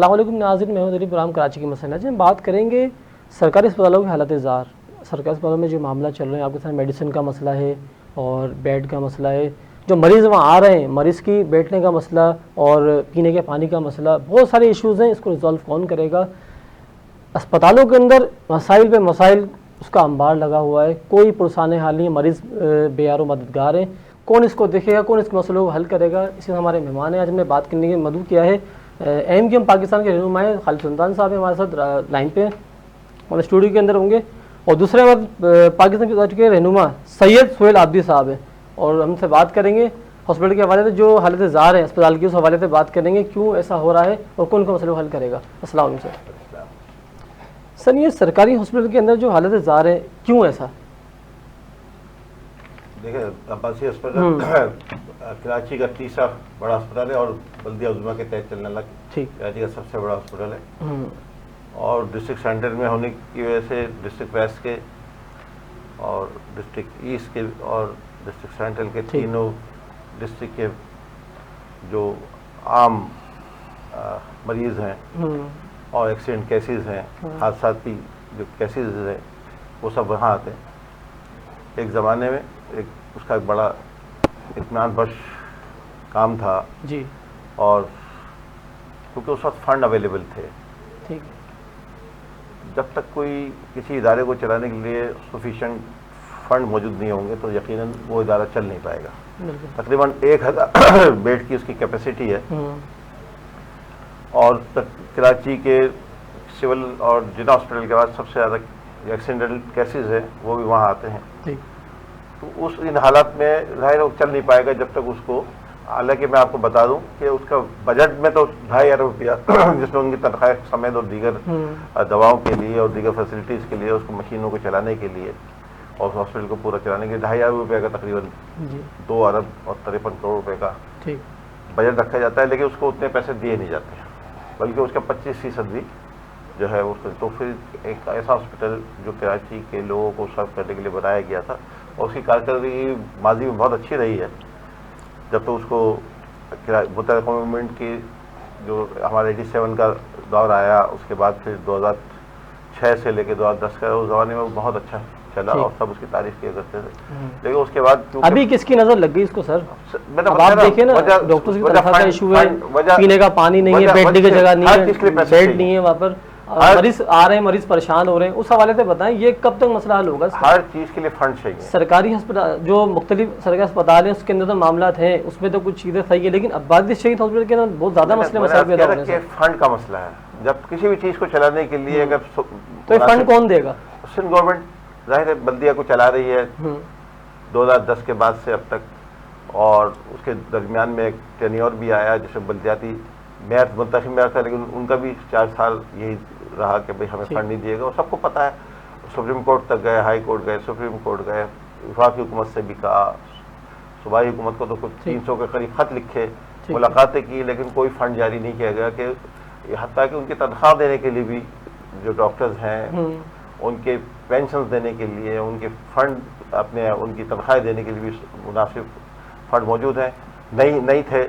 अस्सलाम वालेकुम नाज़रीन, मैं हूं दिलीप राम, कराची की मसला। आज हम बात करेंगे सरकारी अस्पतालों की हालत ज़ार। सरकारी अस्पतालों में जो मामला चल रहे हैं, आपके साथ मेडिसिन का मसला है और बेड का मसला है। जो मरीज़ वहाँ आ रहे हैं, मरीज़ की बैठने का मसला और पीने के पानी का मसला, बहुत सारे इशूज़ हैं। इसको रिजॉल्व कौन करेगा? अस्पतालों के अंदर मसाइल पे मसाइल उसका अंबार लगा हुआ है, कोई पुरसाने हाल नहीं है, मरीज़ बेयारो मददगार हैं। कौन इसको देखेगा, कौन इसके मसलों को हल करेगा? इसमें हमारे मेहमान हैं। आज हमने बात करने की मदद किया है एमक्यूएम पाकिस्तान के रहनुमा हैं खालिद सुल्तान साहब हैं हमारे साथ लाइन पे और स्टूडियो के अंदर होंगे। और दूसरे बात पाकिस्तान के रहनुमा सैयद सोहेल आबदी साहब हैं और हमसे बात करेंगे हॉस्पिटल के हवाले से, जो हालत ज़ार है अस्पताल की, उस हवाले से बात करेंगे क्यों ऐसा हो रहा है और कौन कौन मसलों को हल करेगा। अस्सलाम वालेकुम सर, ये सरकारी हॉस्पिटल के अंदर जो हालत ज़ार है, क्यों ऐसा? देखिए, अब्बासी अस्पताल कराची का तीसरा बड़ा अस्पताल है और बल्दिया उज़्मा के तहत चलने वाला कराची का सबसे बड़ा हॉस्पिटल है। और डिस्ट्रिक्ट सेंटर में होने की वजह से डिस्ट्रिक्ट वेस्ट के और डिस्ट्रिक्ट ईस्ट के और डिस्ट्रिक्ट सेंट्रल के तीनों डिस्ट्रिक्ट के जो आम मरीज़ हैं और एक्सीडेंट केसेस हैं, हादसा की जो केसेस हैं, वो सब वहाँ आते हैं। एक ज़माने में उसका एक बड़ा इत्मीनान बख्श काम था जी, और क्योंकि उस वक्त फंड अवेलेबल थे। ठीक। जब तक कोई किसी इदारे को चलाने के लिए सफिशिएंट फंड मौजूद नहीं होंगे तो यकीनन वो इदारा चल नहीं पाएगा। तकरीबन 1000 बेड की उसकी कैपेसिटी है और कराची के सिविल और जिला हॉस्पिटल के बाद सबसे ज़्यादा एक्सीडेंटल केसेस है वो भी वहाँ आते हैं। तो उस इन हालात में ज़ाहिर चल नहीं पाएगा जब तक उसको, हालांकि मैं आपको बता दूं कि उसका बजट में तो 2.5 अरब रुपया जिसमें उनकी तनख्वाह समेत और दीगर दवाओं के लिए और दीगर फैसिलिटीज़ के लिए, उसको मशीनों को चलाने के लिए और हॉस्पिटल को पूरा चलाने के लिए 2.5 अरब रुपये का तकरीबन 2 अरब और 53 करोड़ रुपये का बजट रखा जाता है। लेकिन उसको उतने पैसे दिए नहीं जाते, बल्कि उसका 25% भी जो है उसको। तो फिर एक ऐसा हॉस्पिटल जो कराची के लोगों को सर्व करने के लिए बनाया गया था और उसकी कारकर्दगी माजी में बहुत अच्छी रही है। जब तो उसको मुत्तहदा कौमी मूवमेंट की जो हमारे 87 का दौर आया, उसके बाद फिर 2006 से लेकर 2010 का, उस ज़माने में बहुत अच्छा चला और सब उसकी तारीफ किया करते थे। लेकिन उसके बाद अभी किसकी नज़र लग गई इसको सर? आप देखिए ना, डॉक्टर्स की तनख्वाह का इशू है, पीने का पानी नहीं है, बैठने की जगह नहीं है, बेड नहीं है वहाँ पर, मरीज आ रहे हैं, मरीज परेशान हो रहे हैं। उस हवाले से बताएं ये कब तक मसला हल होगा? हर चीज़ के लिए फंड चाहिए। सरकारी अस्पताल जो मुख्तलिफ सरकारी अस्पताल हैं उसके अंदर तो मामला हैं, उसमें तो कुछ चीज़ें सही है, लेकिन अब्बासी शहीद हॉस्पिटल के अंदर बहुत ज़्यादा मसले पैदा हो रहे हैं। फंड का मसला है। जब किसी भी चीज़ को चलाने के लिए अगर तो फंड कौन देगा? सिंध गवर्नमेंट जाहिर है बल्दिया को चला रही है 2010 के बाद से अब तक, और उसके दरमियान में एक टेन्योर भी आया जिसमें बल्दियाती मेयर मुंतखब मेयर था, लेकिन उनका भी 4 साल यही रहा कि भाई हमें फंड नहीं दिएगा। और सबको पता है, सुप्रीम कोर्ट तक गए, हाई कोर्ट गए, सुप्रीम कोर्ट गए, वफाकी हुकूमत से भी कहा, सूबाई हुकूमत को तो कुछ 300 के करीब ख़त लिखे, मुलाकातें की, लेकिन कोई फंड जारी नहीं किया गया। कि हत्ता कि उनकी तनख्वाह देने के लिए भी जो डॉक्टर्स हैं उनके पेंशन देने के लिए, उनके फंड अपने उनकी तनख्वाहें देने के लिए भी मुनासिब फंड मौजूद हैं नहीं थे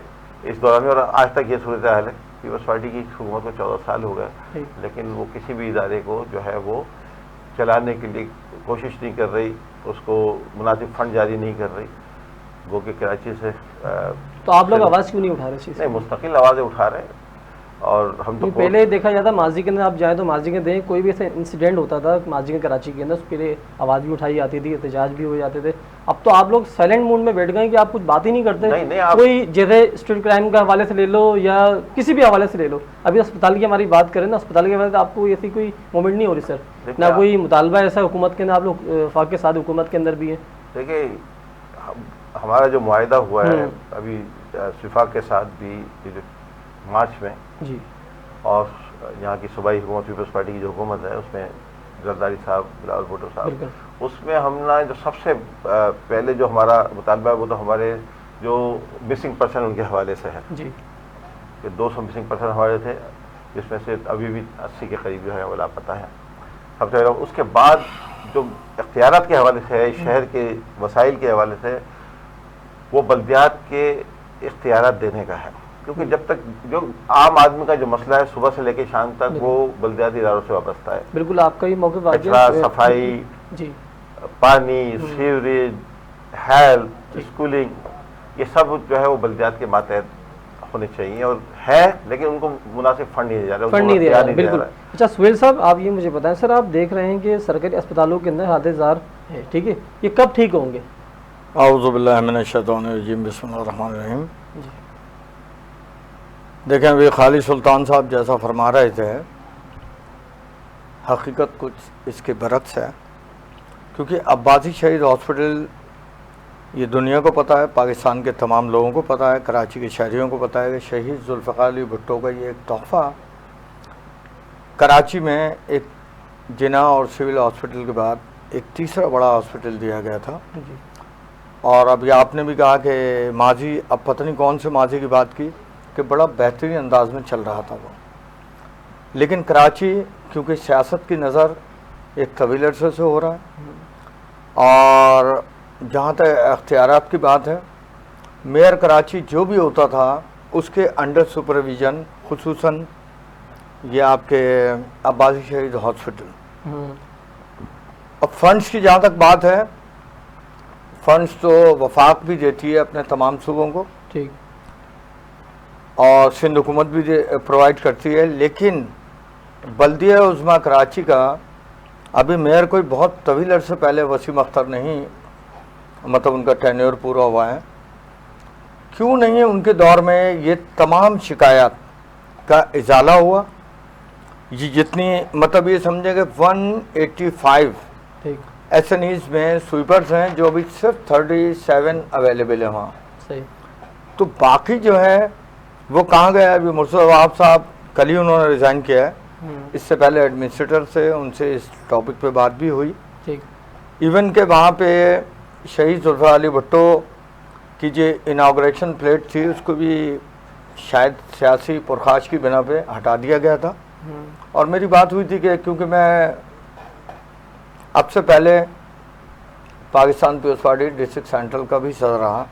इस दौरान में। और आज तक ये सूरत हाल है। पीपल्स पार्टी की हुकूमत को 14 साल हो गए, लेकिन वो किसी भी इदारे को जो है वो चलाने के लिए कोशिश नहीं कर रही, उसको मुनासिब फंड जारी नहीं कर रही। वो कि कराची से तो आप लोग आवाज़ क्यों नहीं उठा रहे? नहीं, मुस्तकिल आवाज़ें उठा रहे हैं। और हम तो पहले देखा जाता माजी के अंदर, आप जाए तो माजी के दें कोई भी ऐसा इंसिडेंट होता था माजी के कराची के अंदर, उसके लिए आवाज़ भी उठाई जाती थी, एहतजाज भी हो जाते थे। अब तो आप लोग साइलेंट मूड में बैठ गए कि आप कुछ बात ही नहीं करते। नहीं, कोई जैसे स्ट्रीट क्राइम के हवाले से ले लो या किसी भी हवाले से ले लो, अभी अस्पताल की हमारी बात करें ना, अस्पताल के हवाले से आपको ऐसी कोई मूवमेंट नहीं हो रही सर? ना कोई मुतालबा ऐसा हुकूमत के अंदर? आप लोग वफाक के साथ हुकूमत के अंदर भी है। देखिए, हमारा जो मुआहदा हुआ है अभी वफाक के साथ भी मार्च में जी, और यहाँ की सूबाई हुकूमत पीपल्स पार्टी की जो हुकूमत है उसमें जरदारी साहब, बिलावल भुट्टो साहब, उसमें हमने जो सबसे पहले जो हमारा मुतालबा है वो तो हमारे जो मिसिंग पर्सन उनके हवाले से है जी, कि 200 मिसिंग पर्सन हमारे थे, जिसमें से अभी भी 80 के करीब जो है वो लापता है सबसे पहले। उसके बाद जो इख्तियारात के हवाले से है, शहर के वसाइल के हवाले से, वो बल्दियात के इख्तियारात देने का है। क्योंकि जब तक जो आम आदमी का जो मसला है सुबह से लेकर शाम तक वो बल्दियाती इदारों से वाबस्ता है। बिल्कुल, आपका ये मौके पर कचरा, सफाई जी, पानी, सीवरेज, हेल्थ, स्कूलिंग, ये सब जो है वो बल्दियात के मातहत होने चाहिए और है, लेकिन उनको मुनासिब फंड नहीं दिया जा रहा, फंड नहीं दिया जा रहा। बिल्कुल। अच्छा सुहेल साहब, आप ये मुझे बताएं सर, आप देख रहे हैं कि सरकारी अस्पतालों के अंदर हालत ज़ार है, ठीक है, ये कब ठीक होंगे? आऊज़ु बिल्लाहि मिनश शैतानिर रजीम, बिस्मिल्लाहिर रहमानिर रहीम। देखें, अभी खालिद सुल्तान साहब जैसा फरमा रहे थे, हकीकत कुछ इसके बरक्स है, क्योंकि अब्बासी शहीद हॉस्पिटल ये दुनिया को पता है, पाकिस्तान के तमाम लोगों को पता है, कराची के शहरियों को पता है कि शहीद जुल्फ़िकार अली भुट्टो का ये एक तोहफ़ा कराची में एक जिना और सिविल हॉस्पिटल के बाद एक तीसरा बड़ा हॉस्पिटल दिया गया था। और अभी आपने भी कहा कि माजी, अब पता नहीं कौन से माजी की बात की, कि बड़ा बेहतरीन अंदाज में चल रहा था वो, लेकिन कराची क्योंकि सियासत की नज़र एक तवील अरसे से हो रहा है और जहाँ तक अख्तियारात की बात है, मेयर कराची जो भी होता था उसके अंडर सुपरविज़न, खुसूसन ये आपके अब्बासी शहीद हॉस्पिटल। अब फंड्स की जहाँ तक बात है, फंड्स तो वफाक भी देती है अपने तमाम सूबों को, ठीक, और सिंध हुकूमत भी प्रोवाइड करती है, लेकिन बल्दिया उज़्मा कराची का अभी मेयर कोई बहुत तवील अरसे पहले वसीम अख्तर नहीं, मतलब उनका टेन्योर पूरा हुआ है, क्यों नहीं उनके दौर में ये तमाम शिकायत का इजाला हुआ? ये जितनी, मतलब ये समझे कि 185 SNEs में स्वीपर्स हैं, जो अभी सिर्फ 37 अवेलेबल है वहाँ। सही। तो बाकी जो है वो कहाँ गया? अभी मुर्शद वहाब साहब कल ही उन्होंने रिज़ाइन किया है, इससे पहले एडमिनिस्ट्रेटर से उनसे इस टॉपिक पे बात भी हुई। ठीक। इवन के वहाँ पे शहीद जुल्फ़िकार अली भुट्टो की जो इनाग्रेशन प्लेट थी उसको भी शायद सियासी पुरखाश की बिना पे हटा दिया गया था। और मेरी बात हुई थी कि क्योंकि मैं अब से पहले Pakistan Peoples Party district central का भी सदर रहा,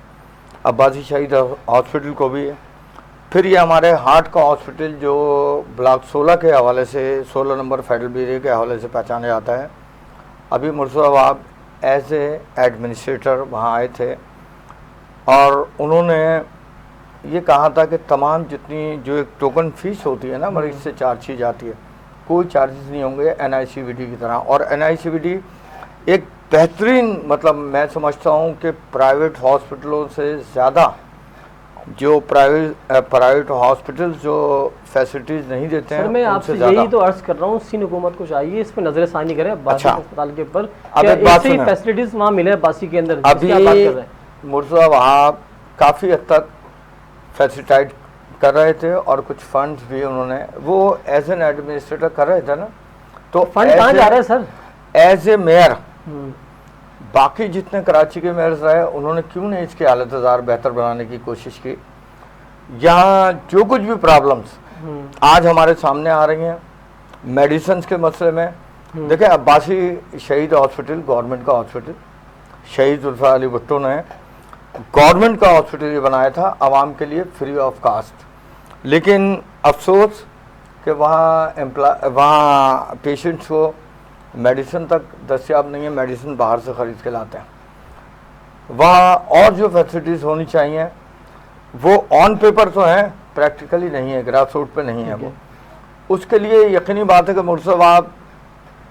अब्बासी शहीद हॉस्पिटल को भी, फिर ये हमारे हार्ट का हॉस्पिटल जो ब्लॉक 16 के हवाले से, 16 नंबर फेडरल ब्यूरो के हवाले से पहचाना जाता है। अभी मुर्शद वहाब एज ए एडमिनिस्ट्रेटर वहाँ आए थे और उन्होंने ये कहा था कि तमाम जितनी जो एक टोकन फीस होती है ना मरीज से चार्ज की जाती है, कोई चार्जेस नहीं होंगे NICVD की तरह। और NICVD एक बेहतरीन, मतलब मैं समझता हूँ कि प्राइवेट हॉस्पिटलों से ज़्यादा जो प्राइवेट हॉस्पिटल जो फैसिलिटीज़ नहीं देते हैं, मैं आपसे यही तो अर्ज कर रहा हूँ, सिंध हुकूमत को चाहिए इस पर नजरसानी करें अब्बासी अस्पताल के ऊपर, ऐसी फैसिलिटीज वहाँ मिले अब्बासी के अंदर। अभी मुर्शद वहाब काफ़ी हद तक फैसिलिटाइट कर रहे थे और कुछ फंड्स भी उन्होंने, वो एज एन एडमिनिस्ट्रेटर कर रहे थे ना, तो फंड कहाँ जा रहे हैं सर? एज ए मेयर बाकी जितने कराची के मेयर्स रहे उन्होंने क्यों नहीं इसकी हालत ज़ार बेहतर बनाने की कोशिश की? यहाँ जो कुछ भी प्रॉब्लम्स आज हमारे सामने आ रही हैं मेडिसिन के मसले में, देखिए अब्बासी शहीद हॉस्पिटल गवर्नमेंट का हॉस्पिटल, शहीद जुल्फ़िकार अली भुट्टो ने गवर्नमेंट का हॉस्पिटल ये बनाया था आवाम के लिए फ्री ऑफ कास्ट, लेकिन अफसोस कि वहाँ पेशेंट्स को मेडिसिन तक दस्तियाब नहीं है, मेडिसिन बाहर से ख़रीद के लाते हैं। वहाँ और जो फैसिलिटीज़ होनी चाहिए वो ऑन पेपर तो हैं, प्रैक्टिकली नहीं है, ग्रास रूट पे नहीं है वो। उसके लिए यकीनी बात है कि मुर्शद वहाब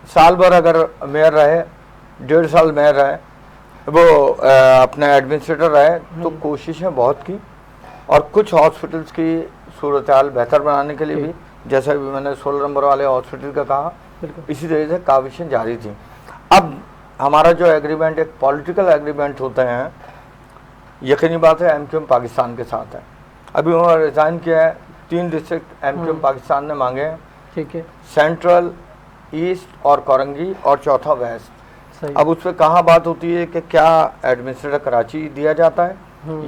साल भर अगर मेयर रहे, 1.5 साल मेयर रहे, वो अपने एडमिनिस्ट्रेटर रहे, तो कोशिशें बहुत की और कुछ हॉस्पिटल्स की सूरत हाल बेहतर बनाने के लिए भी, जैसा भी मैंने 16 नंबर वाले हॉस्पिटल का कहा, इसी तरह से काविशें जारी थी। अब हमारा जो एग्रीमेंट एक पॉलिटिकल एग्रीमेंट होते हैं, यकीनी बात है MQM पाकिस्तान के साथ है। अभी उन्होंने रिज़ाइन किया है, 3 डिस्ट्रिक्ट MQM पाकिस्तान ने मांगे हैं, ठीक है, सेंट्रल, ईस्ट और कोरंगी, और चौथा वेस्ट। अब उस पर कहाँ बात होती है कि क्या एडमिनिस्ट्रेटर कराची दिया जाता है,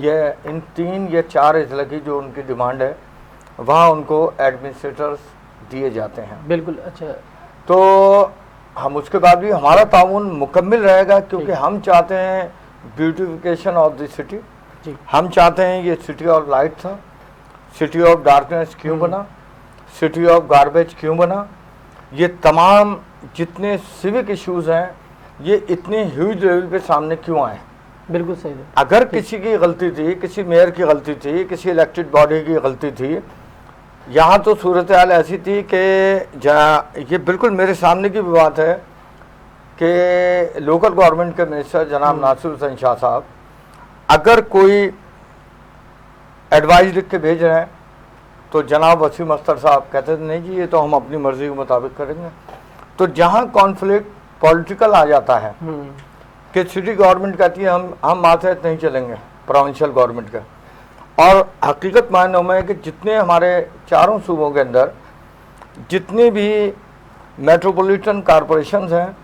ये इन 3 या 4 अजला की जो उनकी डिमांड है वहाँ उनको एडमिनिस्ट्रेटर्स दिए जाते हैं। बिल्कुल। अच्छा, तो हम उसके बाद भी हमारा ताउन मुकम्मिल रहेगा, क्योंकि हम चाहते हैं ब्यूटिफिकेशन ऑफ द सिटी, हम चाहते हैं ये सिटी ऑफ लाइट था, सिटी ऑफ डार्कनेस क्यों बना, सिटी ऑफ गार्बेज क्यों बना, ये तमाम जितने सिविक इश्यूज हैं ये इतने ह्यूज लेवल पे सामने क्यों आए। बिल्कुल सही है। अगर किसी की गलती थी, किसी मेयर की गलती थी, किसी इलेक्टेड बॉडी की गलती थी, यहाँ तो सूरत हाल ऐसी थी कि जहाँ ये बिल्कुल मेरे सामने की भी बात है कि लोकल गवर्नमेंट के मिनिस्टर जनाब नासिर हुसैन शाह साहब अगर कोई एडवाइस लिख के भेज रहे हैं तो जनाब वसीम अख्तर साहब कहते थे नहीं जी ये तो हम अपनी मर्जी के मुताबिक करेंगे। तो जहाँ कॉन्फ्लिक्ट पॉलिटिकल आ जाता है कि सिटी गवर्नमेंट कहती है हम मातहत नहीं चलेंगे प्रोविंशियल गवर्नमेंट का, और हकीकत मायनों में कि जितने हमारे चारों सूबों के अंदर जितनी भी मेट्रोपॉलिटन कॉरपोरेशंस हैं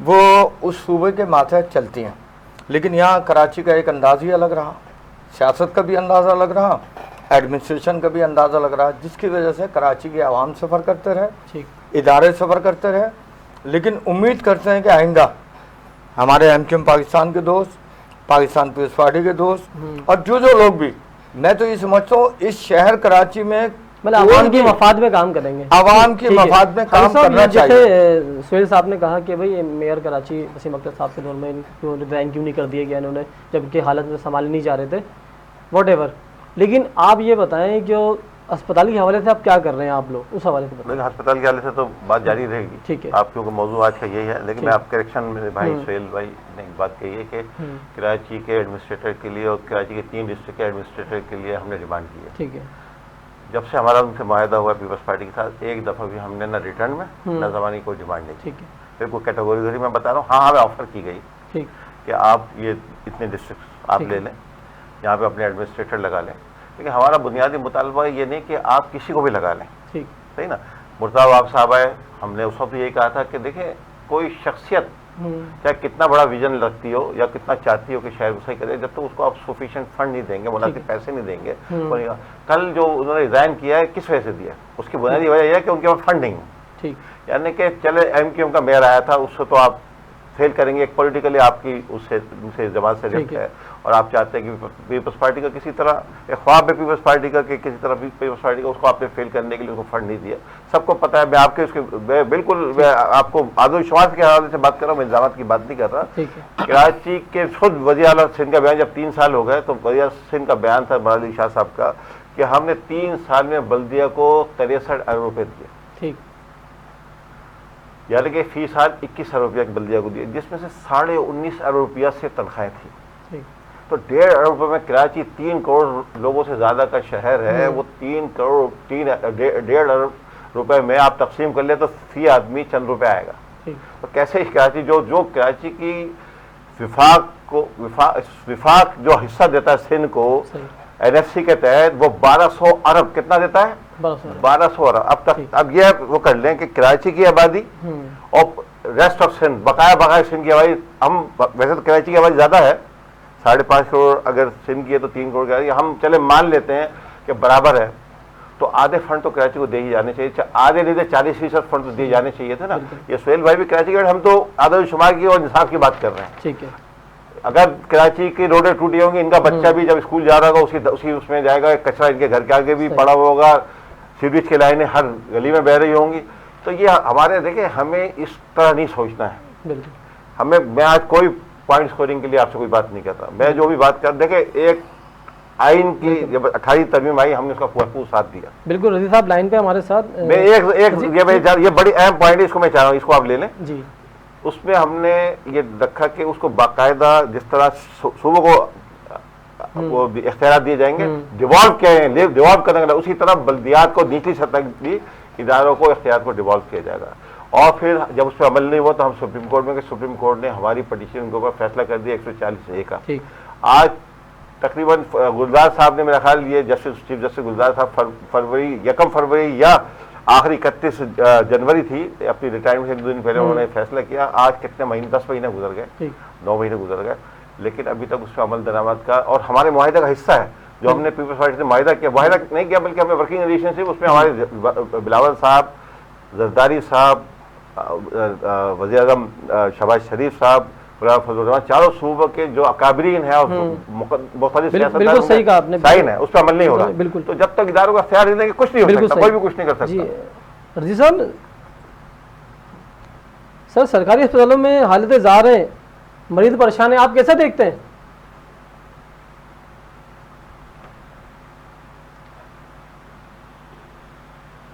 वो उस सूबे के मातहत चलती हैं, लेकिन यहाँ कराची का एक अंदाज़ ही अलग रहा, सियासत का भी अंदाज़ा अलग रहा, एडमिनिस्ट्रेशन का भी अंदाज़ा लग रहा, जिसकी वजह से कराची के आवाम सफ़र करते रहे, इदारे सफ़र करते रहे, लेकिन उम्मीद करते हैं कि आइंदा हमारे एमक्यूएम पाकिस्तान के दोस्त, पाकिस्तान पीपल्स पार्टी के दोस्त और जो लोग भी, मैं तो ये समझता हूँ इस शहर कराची में मतलब आवाम की मफाद में काम करेंगे, आवाम की मफाद में काम करना चाहिए। जैसे सुहेल साहब ने कहा कि भाई मेयर कराची वसीम अख्तर साहब के दौर में क्यों रिजाइन क्यों नहीं कर दिया गया इन्होंने, जबकि हालत में संभाल नहीं जा रहे थे, वॉट। लेकिन आप ये बताएं कि अस्पताल के हवाले से आप क्या कर रहे हैं, आप लोग उस हवाले से बताएं। अस्पताल के हवाले से तो बात जारी रहेगी, ठीक है, आप क्योंकि मौजूद आज का यही है, लेकिन मैं आपके करेक्शन मेरे भाई सुहेल भाई ने एक बात कही है कि कराची के एडमिनिस्ट्रेटर के लिए और कराची के 3 डिस्ट्रिक्ट के एडमिनिस्ट्रेटर के लिए हमने डिमांड की है। ठीक है, जब से हमारा उनसे मुआहदा हुआ पीपल्स पार्टी के साथ, एक दफ़ा भी हमने ना रिटर्न में ना ज़मानी कोई डिमांड नहीं। ठीक है, फिर कोई कैटेगरी मैं बता रहा हूँ, हाँ हमें ऑफर की गई ठीक कि आप ये इतने डिस्ट्रिक्ट आप ले लें, यहाँ पे अपने एडमिनिस्ट्रेटर लगा लें, लेकिन हमारा बुनियादी मुतालबा ये नहीं कि आप किसी को भी लगा लें। ठीक, सही ना। मुर्ताज़ साहब आए, हमने उस वक्त यही कहा था कि देखें कोई शख्सियत चाहे कितना बड़ा विजन लगती हो या कितना चाहती हो कि शहर को सही करे, जब तक तो उसको आप सफिशिएंट फंड नहीं देंगे, मुनासिब पैसे नहीं देंगे। कल जो उन्होंने रिजाइन किया है किस वजह से दिया, उसकी बुनियादी वजह यह है कि उनके पास फंड नहीं है। ठीक, यानी कि चले एमक्यूएम का मेयर आया था, उससे तो आप फेल करेंगे, एक पॉलिटिकली आपकी उससे दूसरे जमात से रिफ्ट है, और आप चाहते हैं कि पीपल्स पार्टी का किसी तरह एक ख्वाब है पीपल्स पार्टी का कि किसी तरह पीपल्स पार्टी का, उसको आपने फेल करने के लिए उसको फंड नहीं दिया। सबको पता है, मैं आपके उसके बिल्कुल मैं आपको आदमशुमार के हवाले से बात कर रहा हूँ, मैं इंतजामात की बात नहीं कर रहा। कराची के खुद वज़ीर आला सिंध का बयान, जब 3 साल हो गए तो वज़ीर आला सिंध का बयान था मौलाना शाह साहब का कि हमने 3 साल में बल्दिया को 63 अरब रुपये दिए। ठीक, यानी कि फी साल 21 अरब रुपया बल्दिया को दिए, जिसमें से 19.5 अरब रुपया से तनख्वाहें थी। तो 1.5 अरब रुपये में कराची 3 करोड़ लोगों से ज़्यादा का शहर है, वो 1.5 अरब रुपए में आप तकसीम कर ले तो फी आदमी चंद रुपए आएगा। तो कैसे कराची जो कराची की विफाक जो हिस्सा देता है सिंध को एनएफसी के तहत, वो 1200 अरब कितना देता है, 1200 अरब। अब तक अब ये वो कर लें कि कराची की आबादी और रेस्ट ऑफ सिंध, बकाया सिंध की आबादी, हम वैसे तो कराची की आबादी ज़्यादा है, 5.5 करोड़, अगर सिंध की है तो 3 करोड़ की आबादी, हम चले मान लेते हैं कि बराबर है, तो आधे फंड तो कराची को दे ही जाने चाहिए, आधे नहीं थे 40% फंड तो दिए जाने चाहिए थे ना। ये सुहेल भाई भी कराची के, हम तो आदमशुमार की और इंसाफ की बात कर रहे हैं। ठीक है, अगर कराची की रोडें टूटी होंगी, इनका बच्चा भी जब स्कूल जा रहा होगा उसी उसमें जाएगा, कचरा इनके घर के आगे भी पड़ा हुआ होगा, सीवरेज की लाइनें हर गली में बह रही होंगी। तो ये हमारे देखिए, हमें इस तरह नहीं सोचना है। हमें, मैं आज कोई पॉइंट स्कोरिंग के लिए आपसे कोई बात नहीं कर रहा, मैं जो भी बात कर, देखे एक आइन की जब 28 तरमीम आई, हमने उसका भरपूर साथ दिया। बिल्कुल, रजी साहब लाइन पे हमारे साथ। मैं ये बड़ी अहम पॉइंट है, इसको मैं चाह रहा हूँ, इसको आप ले लें जी। उसमें हमने ये रखा कि उसको बाकायदा जिस तरह सूबों को वो इख्तियार दिए जाएंगे, डिवॉल्व करने का, उसी तरह बल्दियात को निचली सतह भी इदारों को इख्तियार को डिवॉल्व किया जाएगा। और फिर जब उस पर अमल नहीं हुआ तो हम सुप्रीम कोर्ट में, सुप्रीम कोर्ट ने हमारी पटिशन के ऊपर फैसला कर दिया 140A का। आज तकरीबन गुलजार साहब ने, मेरा ख्याल ये चीफ जस्टिस गुलजार साहब फरवरी 1 फरवरी या आखिरी 31 जनवरी थी अपनी रिटायरमेंट से 2 दिन पहले उन्होंने फैसला किया। आज कितने महीने, 10 महीने गुजर गए, 9 महीने गुजर गए, लेकिन अभी तक उस पर अमल दरामद का, और हमारे मुआहिदा का हिस्सा है जो हमने पीपल्स पार्टी से मुआहिदा किया, मुआहिदा नहीं किया बल्कि हमने वर्किंग रिलेशनशिप, उसमें हमारे बिलावल साहब, जरदारी साहब, वज़ीर आज़म शहबाज शरीफ साहब, चारों सूबों के जो अकाबरीन है और मुख्तलिफ बिल्कुल सही कहा आपने, साइन है, उस पर अमल नहीं हो रहा। बिल्कुल। तो जब तक इदारों का इख्तियार नहीं देंगे कुछ नहीं हो सकता, कोई भी कुछ नहीं कर सकता। रजी साहब, सर सरकारी अस्पतालों में हालतें ज़ार हैं, मरीज परेशान है, आप कैसे देखते हैं?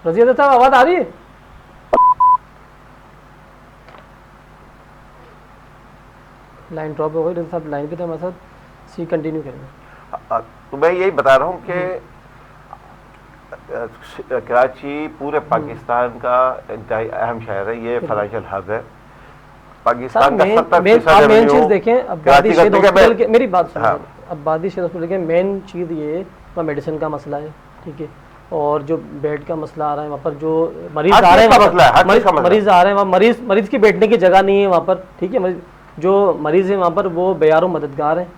रजी साहब आवाज आ रही है? लाइन ड्रॉप हो गई, रजी साहब लाइन पे थे हमारे साथ, सी कंटिन्यू करेंगे। तो मैं यही बता रहा हूँ कि कराची पूरे पाकिस्तान का इंतहाई अहम शहर है, ये फाइनेंशियल हब है पाकिस्तान का। 70% मेन चीज देखें, आबादी शहीद हॉस्पिटल के, मेरी बात सुनिए, आबादी शहीद हॉस्पिटल के मेन चीज ये वहाँ मेडिसिन का मसला है, ठीक है, और जो बेड का मसला आ रहा है वहाँ पर, जो मरीज आ रहे हैं मरीज आ रहे हैं वहाँ मरीज की बैठने की जगह नहीं है वहाँ पर, ठीक है, जो मरीज है वहाँ पर वो बेयारों मददगार हैं,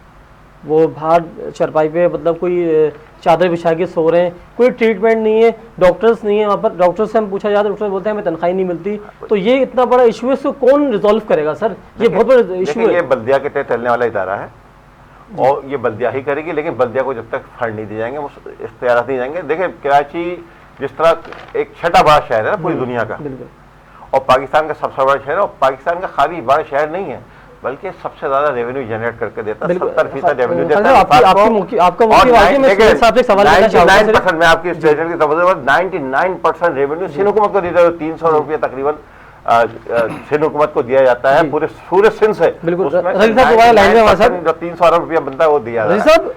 वो बाहर चरपाई पे मतलब कोई चादर बिछा के सो रहे हैं, कोई ट्रीटमेंट नहीं है, डॉक्टर्स नहीं है वहाँ पर, डॉक्टर से हम पूछा जाता है डॉक्टर बोलते हैं हमें तनख्वाही नहीं मिलती। तो ये इतना बड़ा इशू है, इसको कौन रिजॉल्व करेगा सर? ये बहुत बड़ा इशू है। ये बल्दिया के तहत चलने वाला इदारा है और ये बल्दिया ही करेगी, लेकिन बल्दिया को जब तक फंड नहीं दिए जाएंगे, वो इख्तियार नहीं जाएंगे। देखिए कराची जिस तरह एक छठा बड़ा शहर है ना पूरी दुनिया का, और पाकिस्तान का सबसे बड़ा शहर है, और पाकिस्तान का खाली बड़ा शहर नहीं है बल्कि सबसे ज्यादा रेवेन्यू जनरेट करके देता है, 70% रेवेन्यू देता है। मैं आपकी स्टेटमेंट की तवज्जो 99% रेवेन्यू सिंध हुकूमत को देता है, 300 रुपये तकरीबन सिंध हुकूमत को दिया जाता है पूरे सिंध से। बिल्कुल, जो 300 अरब रुपया बनता है वो दिया जाता है।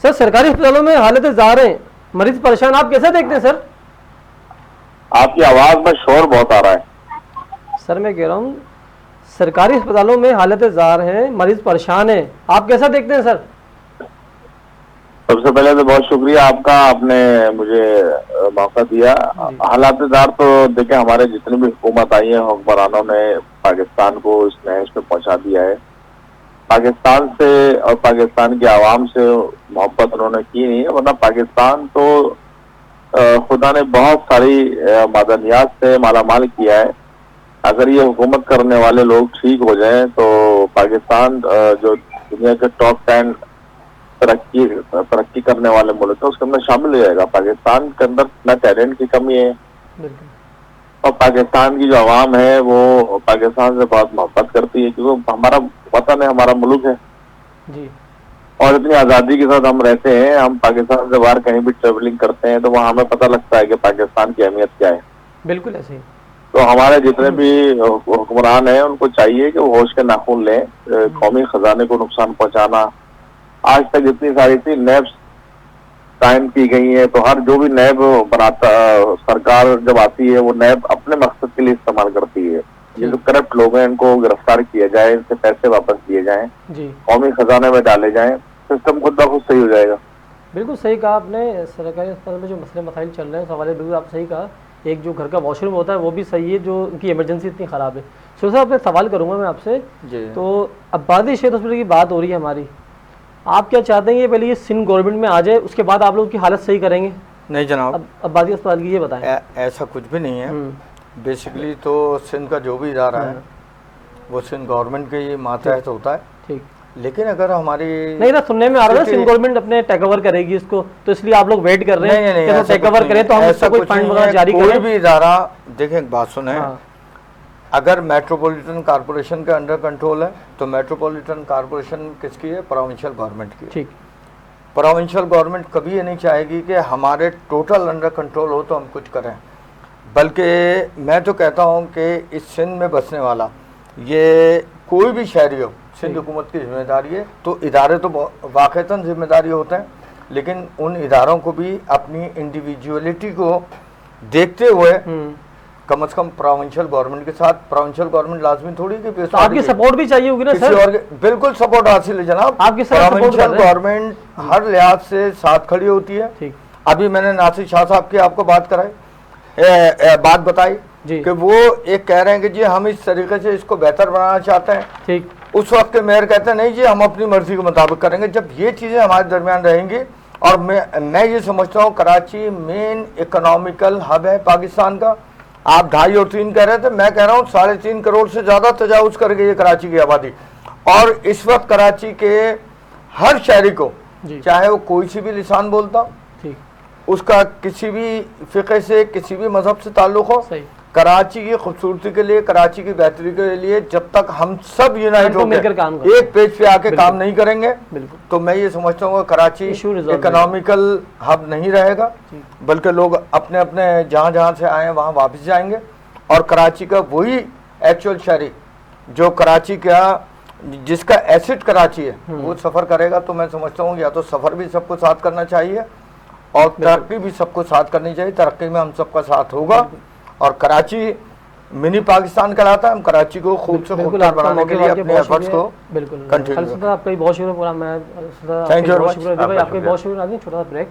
सर सरकारी अस्पतालों में हालतें ज़ार हैं, मरीज परेशान, आप कैसे देखते हैं सर? आपकी आवाज में शोर बहुत आ रहा है। सर मैं कह रहा हूँ सरकारी अस्पतालों में हालतें ज़ार हैं, मरीज परेशान है, आप कैसा देखते हैं सर? सबसे पहले तो बहुत शुक्रिया आपका, आपने मुझे मौका दिया। हालात ज़ार तो देखें, हमारे जितनी भी हुकूमत आई है हुक्मरानों ने पाकिस्तान को इस नहज पे पहुंचा दिया है। पाकिस्तान से और पाकिस्तान के आवाम से मोहब्बत उन्होंने की नहीं है, वरना पाकिस्तान तो खुदा ने बहुत सारी मादनियात से मालामाल किया है। अगर ये हुकूमत करने वाले लोग ठीक हो जाएं तो पाकिस्तान जो दुनिया के टॉप 10 तरक्की करने वाले मुल्क है उसके अंदर शामिल हो जाएगा। पाकिस्तान के अंदर न टैलेंट की कमी है और पाकिस्तान की जो आवाम है वो पाकिस्तान से बहुत मोहब्बत करती है, क्योंकि हमारा वतन है, हमारा मुल्क है जी। और इतनी आज़ादी के साथ हम रहते हैं। हम पाकिस्तान से बाहर कहीं भी ट्रेवलिंग करते हैं तो वहाँ हमें पता लगता है कि पाकिस्तान की अहमियत क्या है। बिल्कुल ऐसे ही। तो हमारे जितने भी हुक्मरान हैं उनको चाहिए कि वो होश के नाखून लें। कौमी खजाने को नुकसान पहुंचाना, आज तक इतनी सारी थी नैब्स कायम की गई है, तो हर जो भी नैब बनाता सरकार जब आती है वो नैब अपने मकसद के लिए इस्तेमाल करती है। ये जो करप्ट लोग हैं इनको गिरफ्तार किया जाए, इनसे पैसे वापस दिए जाएं, कौमी खजाने में डाले जाएं, सिस्टम खुद ब खुद सही हो जाएगा। बिल्कुल सही कहा आपने। सरकारी अस्पताल में जो मसले मसाइल चल रहे हैं सवाल बिल्कुल आप सही कहा। एक जो घर का वॉशरूम होता है वो भी सही है, जो उनकी इमरजेंसी इतनी ख़राब है। सो साहब मैं सवाल करूँगा मैं आपसे, तो आबादी शहीद हॉस्पिटल की बात हो रही है हमारी, आप क्या चाहते हैं ये पहले ये सिंध गवर्नमेंट में आ जाए उसके बाद आप लोग की हालत सही करेंगे? नहीं जनाब, आबादी अस्पताल की ये बताएं। ऐसा कुछ भी नहीं है। बेसिकली तो सिंध का जो भी इदारा है वो सिंध गवर्नमेंट के ये मातहत होता है, ठीक। लेकिन अगर हमारी नहीं ना सुनने में आ रहा है सिंध गवर्नमेंट अपने टेक ओवर करेगी इसको, तो इसलिए आप लोग वेट कर रहे हैं कि वो टेक ओवर करे तो हम इसका कोई फंड वगैरह जारी करें। कोई भी इदारा, देखें एक बात सुने, अगर मेट्रोपॉलिटन कॉर्पोरेशन के अंडर कंट्रोल है तो मेट्रोपॉलिटन कॉर्पोरेशन किसकी है? प्रोविंशियल गवर्नमेंट की, ठीक। प्रोविंशियल गवर्नमेंट कभी ये नहीं चाहेगी कि हमारे टोटल अंडर कंट्रोल हो तो हम कुछ करें, बल्कि मैं तो कहता हूँ कि इस सिंध में बसने वाला ये कोई भी शहरी हो, सिंध हुकूमत की जिम्मेदारी है। तो इदारे तो वाक़तन जिम्मेदारी होते हैं, लेकिन उन इदारों को भी अपनी इंडिविजुअलिटी को देखते हुए कम से कम प्रोविंशियल गवर्नमेंट के साथ, प्रोविंशियल गवर्नमेंट लाजमी थोड़ी कि तो आपकी सपोर्ट भी चाहिए होगी ना सर? और बिल्कुल सपोर्ट हासिल है जनाब, आपकी प्रोविंशियल गवर्नमेंट हर लिहाज से साथ खड़ी होती है। ठीक। अभी मैंने नासिर शाह साहब की आपको बात बताई कि वो एक कह रहे हैं कि जी हम इस तरीके से इसको बेहतर बनाना चाहते हैं, ठीक। उस वक्त के मेयर कहते हैं नहीं जी हम अपनी मर्जी के मुताबिक करेंगे। जब ये चीज़ें हमारे दरमियान रहेंगी, और मैं ये समझता हूँ कराची मेन इकोनॉमिकल हब है पाकिस्तान का। आप 2.5 और 3 कह रहे थे, मैं कह रहा हूँ 3.5 करोड़ से ज़्यादा तजावुज़ कर गई है कराची की आबादी, और इस वक्त कराची के हर शहरी को, जी। चाहे वो कोई सी भी लिसान बोलता हो, ठीक, उसका किसी भी फ़िक़े से, किसी भी मजहब से ताल्लुक़ हो, सही, कराची की खूबसूरती के लिए, कराची की बेहतरी के लिए जब तक हम सब यूनाइट हमको मिलकर काम होकर करें। एक पेज पे आके काम नहीं करेंगे, बिल्कुल, तो मैं ये समझता हूँ Karachi Issue resolve economical hub नहीं रहेगा, बल्कि लोग अपने अपने जहाँ जहाँ से आए हैं वहाँ वापस जाएंगे, और कराची का वही एक्चुअल शहरी जो कराची का, जिसका एसिड कराची है, वो सफ़र करेगा। तो मैं समझता हूँ या तो सफ़र भी सबको साथ करना चाहिए और तरक्की भी सबको साथ करनी चाहिए। तरक्की में हम सबका साथ होगा, और कराची मिनी पाकिस्तान कहलाता है। हम कराची को खूब से खूबसूरत बनाने के लिए अपने एफर्ट्स को बिल्कुल कंटिन्यू। आपका भी बहुत शुक्रिया। थैंक यू, आपका भी बहुत शुक्रिया। छोटा सा ब्रेक।